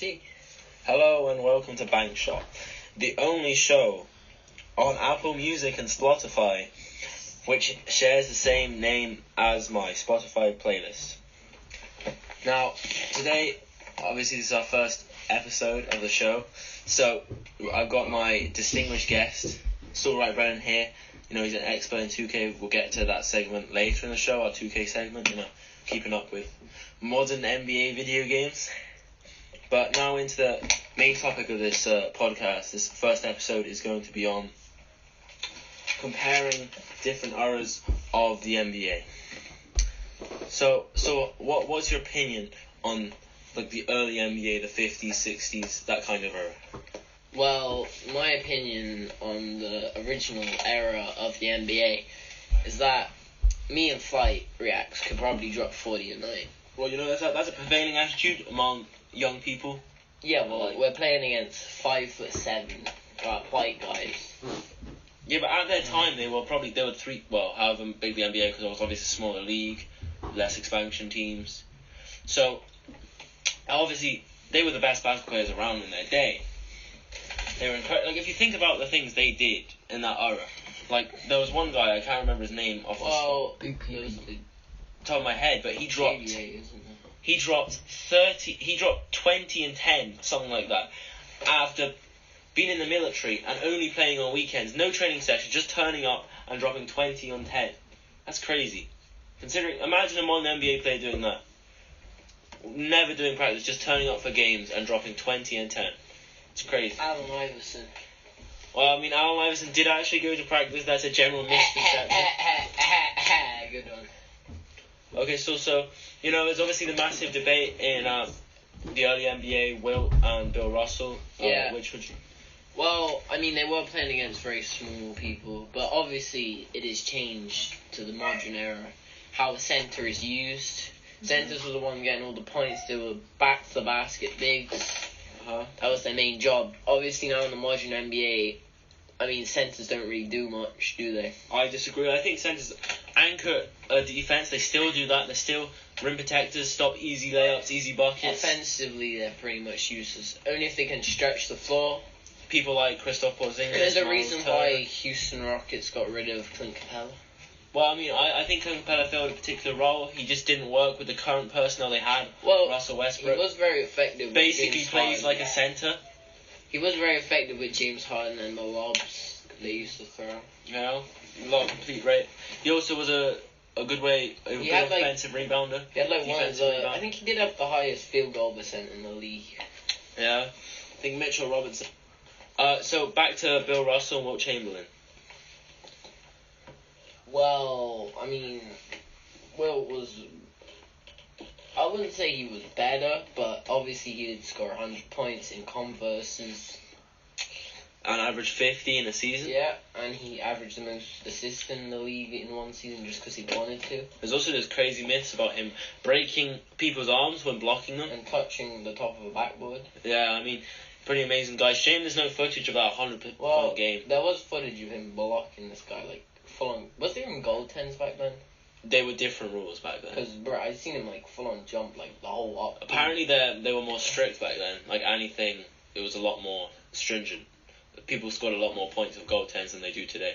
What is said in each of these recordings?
see. Hello and welcome to Bank Shot, the only show on Apple Music and Spotify which shares the same name as my Spotify playlist. Now, today, obviously this is our first episode of the show, so I've got my distinguished guest, Stallright Brennan here. You know, he's an expert in 2K. We'll get to that segment later in the show, our 2K segment, keeping up with modern NBA video games. But now into the main topic of this podcast. This first episode is going to be on comparing different eras of the NBA. So what's your opinion on like the early NBA, the 50s, 60s, that kind of era? Well, my opinion on the original era of the NBA is that me and Flight Reacts could probably drop 40 a night. Well, you know, that's a prevailing attitude among young people. Yeah, well, we're playing against 5'7" white guys. Yeah, but at their time, they were however big the NBA, because it was obviously a smaller league, less expansion teams. So, obviously, they were the best basketball players around in their day. They were like, if you think about the things they did in that era, like, there was one guy, I can't remember his name off the top of my head, but he dropped 20 and 10, something like that, after being in the military and only playing on weekends, no training session, just turning up and dropping 20 on 10. That's crazy. Imagine a modern NBA player doing that. Never doing practice, just turning up for games and dropping 20 and 10. It's crazy. Allen Iverson. Well, I mean, Allen Iverson did actually go to practice. That's a general misconception. Good one. Okay, so you know, there's obviously the massive debate in the early NBA, Wilt and Bill Russell. Yeah. Which would... Well, I mean, they were playing against very small people, but obviously it has changed to the modern era. How the center is used. Centers were the one getting all the points. They were back to the basket bigs. That was their main job. Obviously now in the modern NBA, I mean, centers don't really do much, do they? I disagree. I think centers anchor defense. They still do that. They're still rim protectors, stop easy layups, easy buckets. Offensively, they're pretty much useless. Only if they can stretch the floor. People like Kristaps Porzingis. There's a reason why Houston Rockets got rid of Clint Capella. Well, I mean, I think Clint Capella filled a particular role. He just didn't work with the current personnel they had. Well, Russell Westbrook. He was very effective. Basically with plays Harden. like a center. He was very effective with James Harden and the lobs they used to throw. You know, a lot of complete rate. He also was a good offensive rebounder. He had like one of the, I think he did have the highest field goal percent in the league. Yeah, I think Mitchell Robinson. So back to Bill Russell and Wilt Chamberlain. Well, I mean, Wilt was, I wouldn't say he was better, but obviously he did score 100 points in Converse. And averaged 50 in a season. Yeah, and he averaged the most assists in the league in one season just because he wanted to. There's also this crazy myths about him breaking people's arms when blocking them. And touching the top of a backboard. Yeah, I mean, pretty amazing guy. Shame there's no footage of that 100-point game. There was footage of him blocking this guy, like, full on. Was there even goaltends back then? They were different rules back then. Because, bro, I'd seen him, like, full on jump, like, the whole up. Apparently they were more strict back then. Like, anything, it was a lot more stringent. People scored a lot more points with goaltends than they do today.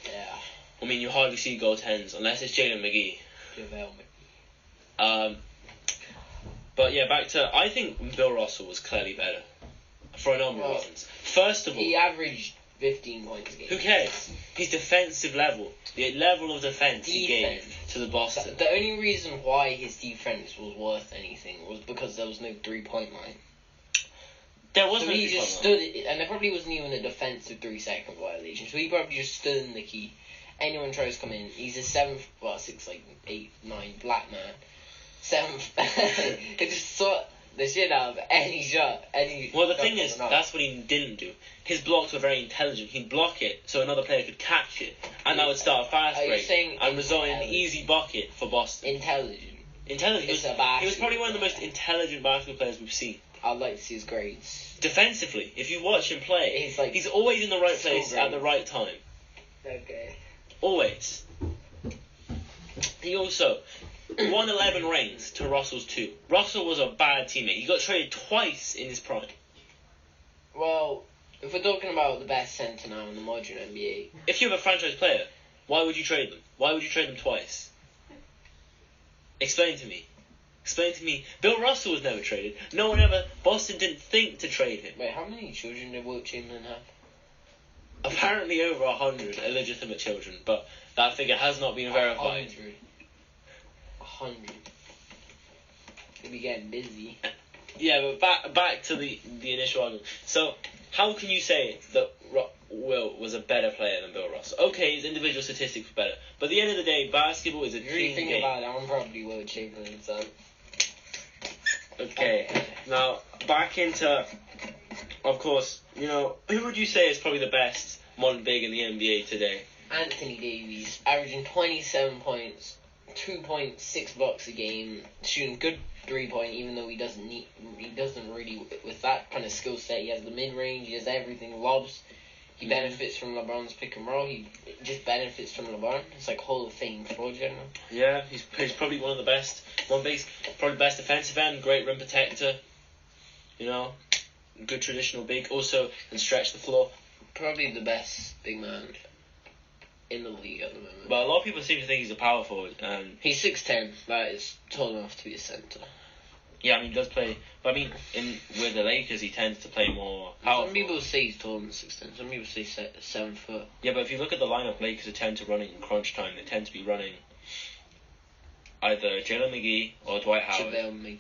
Yeah. I mean, you hardly see goaltends unless it's Jalen McGee. JaVale McGee. But yeah, back to, I think Bill Russell was clearly better for a number of reasons. First of all, he averaged 15 points a game. Who cares? His defensive level, the level of defense he gave to the Boston. The only reason why his defense was worth anything was because there was no 3-point line. There was so no he just stood, and there probably wasn't even a defensive 3-second violation. So he probably just stood in the key. Anyone tries to come in, he's a 8, 9 black man. 7th. He just saw the shit out of any shot. Well, the thing is, that's what he didn't do. His blocks were very intelligent. He'd block it so another player could catch it, and that would start a fast break and result in an easy bucket for Boston. Intelligent. He was probably one of the most intelligent basketball players we've seen. I'd like to see his grades. Defensively, if you watch him play, he's always in the right place at the right time. Okay. Always. He also, 111 rings to Russell's 2. Russell was a bad teammate. He got traded twice in his prime. Well, if we're talking about the best centre now in the modern NBA, If you have a franchise player, why would you trade them? Why would you trade them twice? Explain to me. Explain to me. Bill Russell was never traded. No one ever. Boston didn't think to trade him. wait, how many children did Wilt Chamberlain have? Apparently over 100 illegitimate children, but that figure has not been verified. 100. He'll be getting busy. Yeah, but back to the initial argument. So, how can you say that Wilt was a better player than Bill Russell? Okay, his individual statistics were better, but at the end of the day, basketball is a If you really team think game. about it, I'm probably Wilt Chamberlain's son. Okay, now back into, of course, who would you say is probably the best modern big in the NBA today? Anthony Davies, averaging 27 points, 2.6 blocks a game, shooting good 3-point, even though he doesn't really, with that kind of skill set, he has the mid-range, he has everything, lobs. He benefits from LeBron's pick and roll. He just benefits from LeBron. It's like Hall of Fame for general. Yeah, he's probably one of the best. Probably best defensive end. Great rim protector. Good traditional big. Also can stretch the floor. Probably the best big man in the league at the moment. But a lot of people seem to think he's a power forward. He's 6'10". That is tall enough to be a center. Yeah, I mean, he does play. But I mean, with the Lakers, he tends to play more power. Some people say he's taller than 6'10". Some people say 7 foot. Yeah, but if you look at the lineup, Lakers tend to run it in crunch time. They tend to be running either Jalen McGee or Dwight Howard. JaVale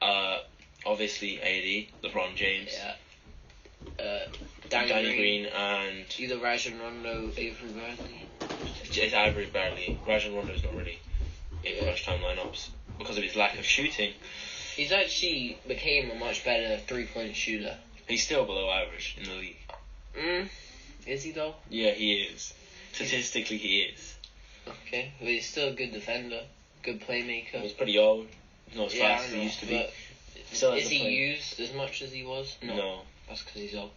McGee. Obviously AD, LeBron James. Yeah. Danny Green and either Rajon Rondo, Avery Bradley. It's Avery Bradley. Rajon Rondo's not really in crunch time lineups because of his lack of shooting. He's actually became a much better 3-point shooter. He's still below average in the league. Is he though? Yeah, he is. Statistically, he is. Okay, but he's still a good defender, good playmaker. He's pretty old. He's not as fast as he used to be. Is he used as much as he was? No. That's because he's old.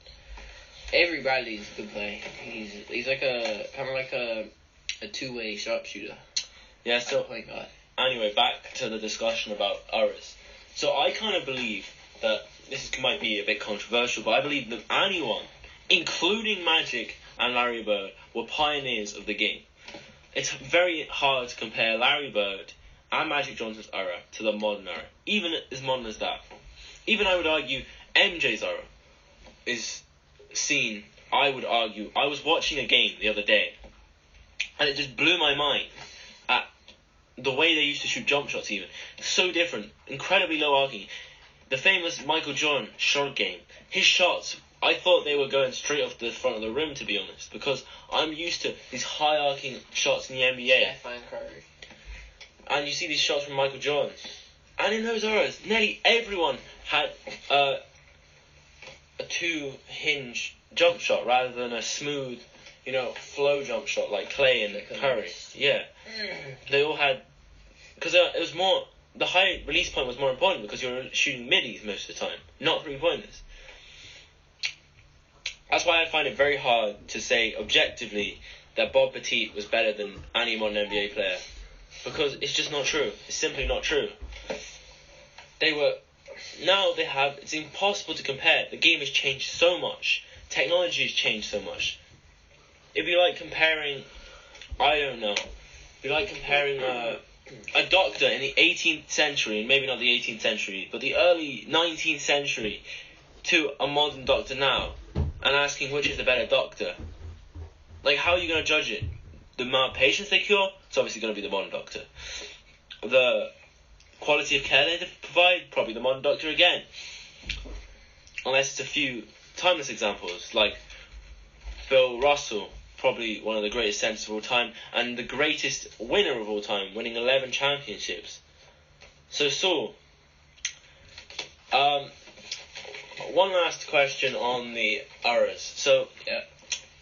Avery Bradley's a good player. He's like a two-way sharpshooter. Yeah, so point guard. Anyway, back to the discussion about Uris. So I kind of believe that might be a bit controversial, but I believe that anyone, including Magic and Larry Bird, were pioneers of the game. It's very hard to compare Larry Bird and Magic Johnson's era to the modern era, even as modern as that. Even I would argue MJ's era is seen, I would argue, I was watching a game the other day, and it just blew my mind at the way they used to shoot jump shots even. So different, incredibly low arcing. The famous Michael Jordan short game, his shots, I thought they were going straight off the front of the rim, to be honest, because I'm used to these high arcing shots in the NBA. Stephen Curry. And you see these shots from Michael Jordan. And in those eras, nearly everyone had a two-hinge jump shot rather than a smooth, flow jump shot like Clay and Curry. Yeah. They all had... Because it was more... The high release point was more important because you're shooting middies most of the time, not three-pointers. That's why I find it very hard to say objectively that Bob Petit was better than any modern NBA player. Because it's just not true. It's simply not true. It's impossible to compare. The game has changed so much. Technology has changed so much. It'd be like comparing, a doctor in the 18th century, and maybe not the 18th century, but the early 19th century, to a modern doctor now, and asking which is the better doctor. Like, how are you going to judge it? The amount of patients they cure? It's obviously going to be the modern doctor. The quality of care they provide? Probably the modern doctor again. Unless it's a few timeless examples, like Bill Russell, probably one of the greatest centers of all time, and the greatest winner of all time, winning 11 championships. So, Saul, one last question on the eras. So,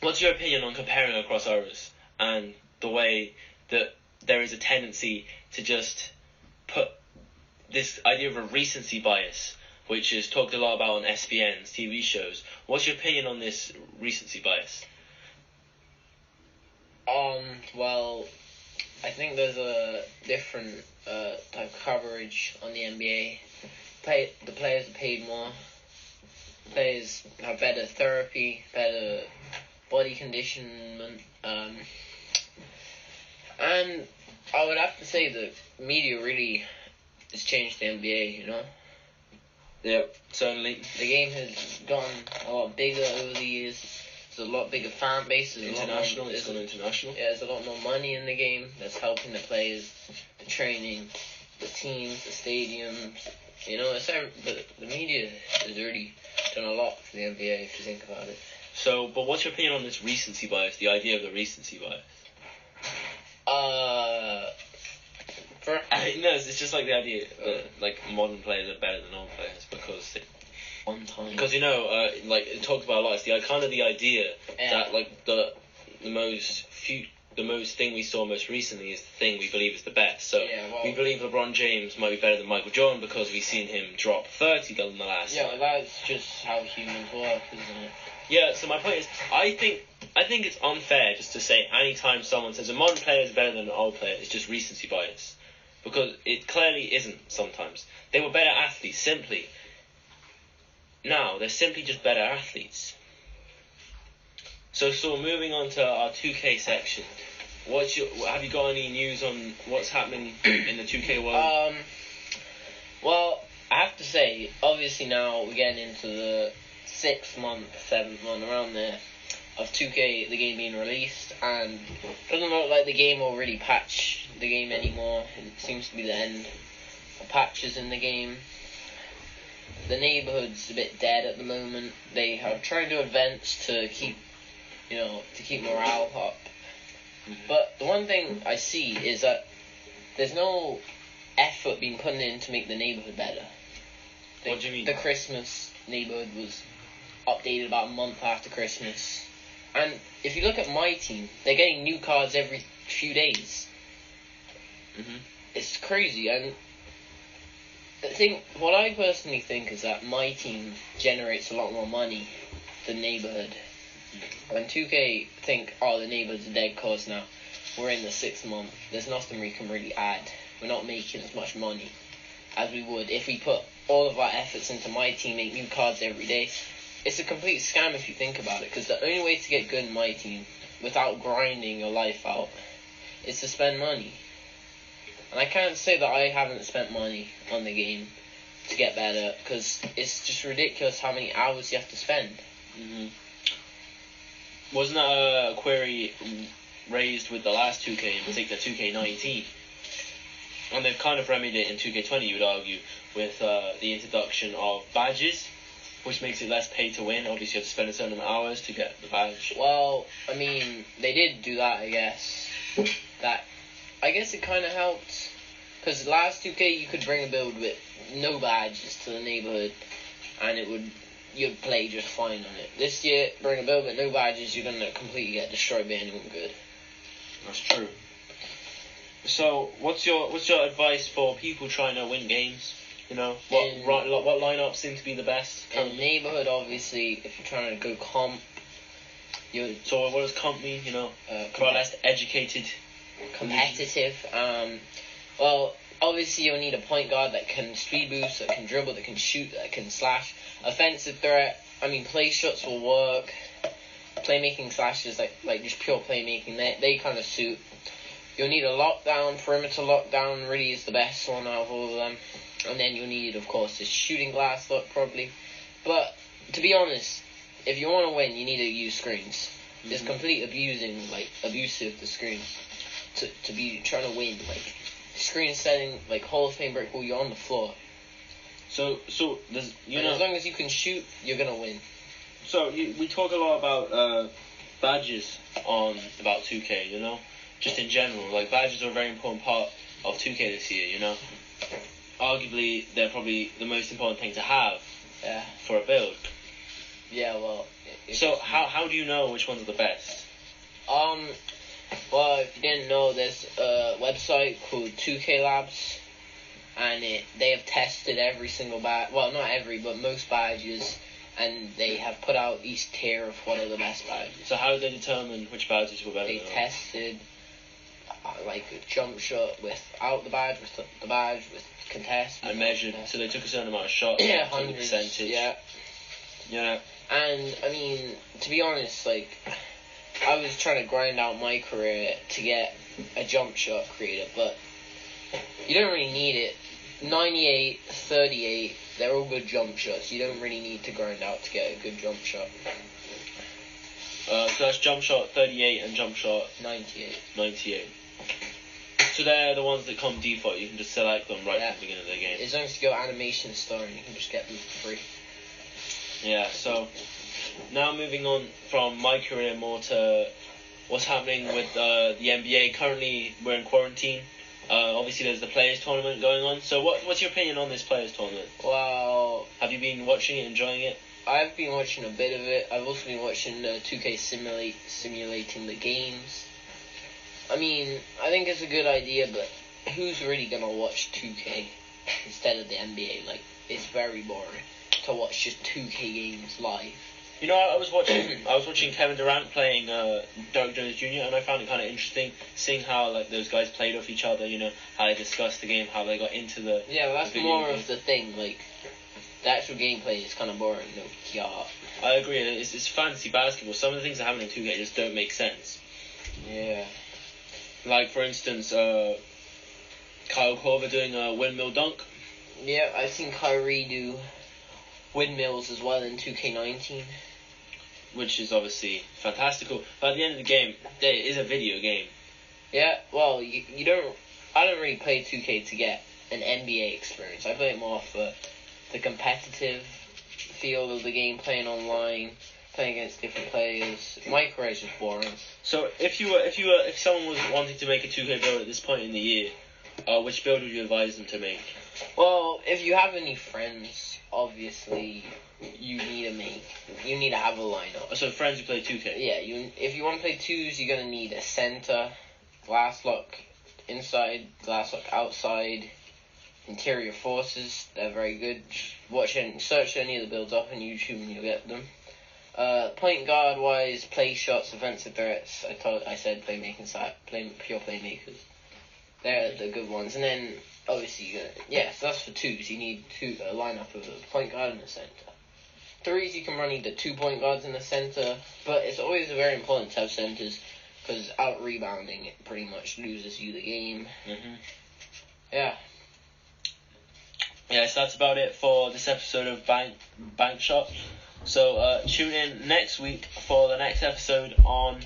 what's your opinion on comparing across eras and the way that there is a tendency to just put this idea of a recency bias, which is talked a lot about on SPN's TV shows. What's your opinion on this recency bias? Well, I think there's a different type of coverage on the NBA. The players are paid more. Players have better therapy, better body conditionment, and I would have to say the media really has changed the NBA. You know, Yep, certainly. the game has gotten a lot bigger over the years. There's a lot bigger fan base. There's International, A lot it's more, gone international. yeah, there's a lot more money in the game that's helping the players, the training, the teams, the stadiums. You know, but the media has really done a lot for the NBA if you think about it. So, but what's your opinion on this recency bias, the idea of the recency bias? No, it's just like the idea that like modern players are better than old players because One time. because like it talked about a lot. It's the kind of the idea Yeah. that like the most thing we saw most recently is the thing we believe is the best. So Yeah, well- we believe LeBron James might be better than Michael Jordan because we've seen him drop 30 in the last. Yeah, that's just how humans work, isn't it? Yeah, so my point is, I think it's unfair just to say anytime someone says a modern player is better than an old player, it's just recency bias. Because it clearly isn't sometimes. They were better athletes, simply. Now, they're simply just better athletes. So moving on to our 2K section. Have you got any news on what's happening in the 2K world? Well, I have to say, obviously now we're getting into the 6th month, 7th month, around there, of 2K, the game being released, and it doesn't look like the game will really patch the game anymore. It seems to be the end of patches in the game. The neighborhood's a bit dead at the moment. They are trying to do events to keep morale up. But the one thing I see is that there's no effort being put in to make the neighborhood better. What do you mean? The Christmas neighborhood was updated about a month after Christmas. And if you look at my team, they're getting new cards every few days. Mm-hmm. It's crazy. And what I personally think is that my team generates a lot more money than neighborhood. When 2K think, the neighborhood's a dead cause now, we're in the 6th month, there's nothing we can really add. We're not making as much money as we would if we put all of our efforts into my team, make new cards every day. It's a complete scam if you think about it, because the only way to get good in my team, without grinding your life out, is to spend money. And I can't say that I haven't spent money on the game to get better, because it's just ridiculous how many hours you have to spend. Mm-hmm. Wasn't that a query raised with the last 2K, in particular 2K19? And they've kind of remedied it in 2K20, you would argue, with the introduction of badges, which makes it less pay to win. Obviously, you have to spend a certain amount of hours to get the badge. Well, I mean, they did do that, I guess. I guess it kind of helped. Because last 2K, you could bring a build with no badges to the neighborhood, and you'd play just fine on it. This year, bring a build with no badges, you're going to completely get destroyed by anyone good. That's true. So, what's your advice for people trying to win games? You know, what lineups seem to be the best? In neighborhood, obviously, if you're trying to go comp, So what does comp mean? You know, for our less educated, competitive. Well, obviously you'll need a point guard that can speed boost, that can dribble, that can shoot, that can slash. Offensive threat. I mean, play shots will work. Playmaking slashes, like just pure playmaking, they kind of suit. You'll need a lockdown. Perimeter lockdown really is the best one out of all of them. And then you'll need, of course, this shooting glass look, probably. But, to be honest, if you want to win, you need to use screens. Mm-hmm. It's complete abusive, the screen. To be trying to win, screen setting, Hall of Fame break ball, you're on the floor. So there's, as long as you can shoot, you're going to win. So, we talk a lot about badges about 2K, you know? Just in general, badges are a very important part of 2K this year, you know? Arguably, they're probably the most important thing to have for a build. Yeah, well... So, how do you know which ones are the best? Well, if you didn't know, there's a website called 2K Labs, and they have tested every single badge, well, not every, but most badges, and they have put out each tier of what are the best badges. So how do they determine which badges were better? They tested like jump shot without the badge, with the badge, with contest. And measured, so they took a certain amount of shots, Yeah, took the hundreds. percentage. Yeah. Yeah. And I mean, to be honest, like I was trying to grind out my career to get a jump shot creator, but you don't really need it. 98, 38, they're all good jump shots. You don't really need to grind out to get a good jump shot. So that's jump shot 38 and jump shot 98. 98. So they're the ones that come default. You can just select them right Yeah. from the beginning of the game. As long as you go animation star, and you can just get them for free. Yeah, so now moving on from my career more to what's happening with the NBA. Currently, we're in quarantine. Obviously, there's the Players Tournament going on. So what's your opinion on this Players Tournament? Well, Have you been watching it, enjoying it? I've been watching a bit of it. I've also been watching 2K simulating the games. I mean, I think it's a good idea, but who's really going to watch 2K instead of the NBA? Like, it's very boring to watch just 2K games live. You know, I was watching Kevin Durant playing Derek Jones Jr. and I found it kind of interesting seeing how like those guys played off each other. You know, how they discussed the game, how they got into the. Yeah, well, that's the more video of the thing. Like, the actual gameplay is kind of boring. No, yeah. I agree. It's fantasy basketball. Some of the things that happen in 2K just don't make sense. Yeah. Like for instance, Kyle Korver doing a windmill dunk. Yeah, I've seen Kyrie do windmills as well in 2K19. Which is obviously fantastical. But at the end of the game, it is a video game. Yeah, well, you don't. I don't really play 2K to get an NBA experience. I play it more for the competitive feel of the game, playing online, playing against different players. My career is just boring. So if someone was wanting to make a 2K build at this point in the year, which build would you advise them to make? Well, if you have any friends, obviously you need to have a lineup. So friends who play 2K. Yeah, if you want to play twos, you're gonna need a center, glass lock inside, glass lock outside, interior forces. They're very good. Search any of the builds up on YouTube and you'll get them. Point guard wise, play shots, offensive threats. I said playmaking side, pure playmakers. They're the good ones, and then obviously so that's for twos. You need a lineup of a point guard and a center. Threes, you can run either 2 point guards in the center, but it's always very important to have centers because out rebounding it pretty much loses you the game. Mhm. Yeah. Yeah, so that's about it for this episode of Bank Shot. So tune in next week for the next episode on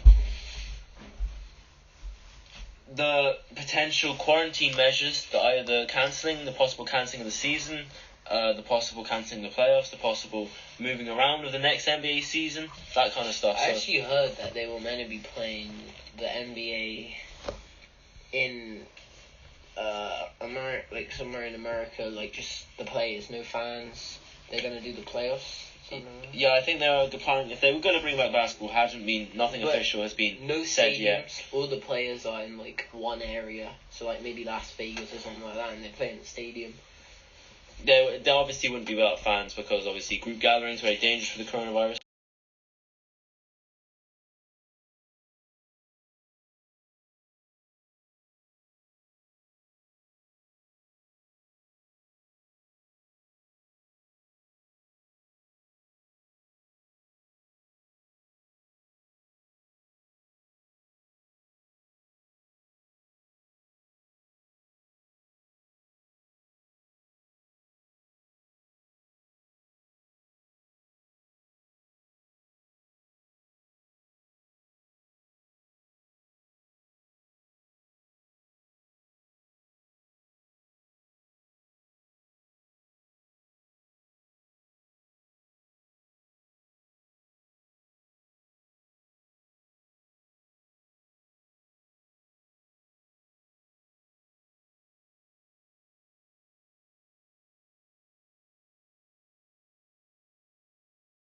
the potential quarantine measures, the possible cancelling of the season, the possible cancelling of the playoffs, the possible moving around of the next NBA season, that kind of stuff. I actually heard that they were meant to be playing the NBA in somewhere in America, like just the players, no fans. They're gonna do the playoffs. Yeah, I think they were planning. If they were going to bring back basketball, nothing But official has been no said stadiums. yet. All the players are in like one area, so like maybe Las Vegas or something like that, and they play in the stadium. They obviously wouldn't be without fans because obviously group gatherings are very dangerous for the coronavirus.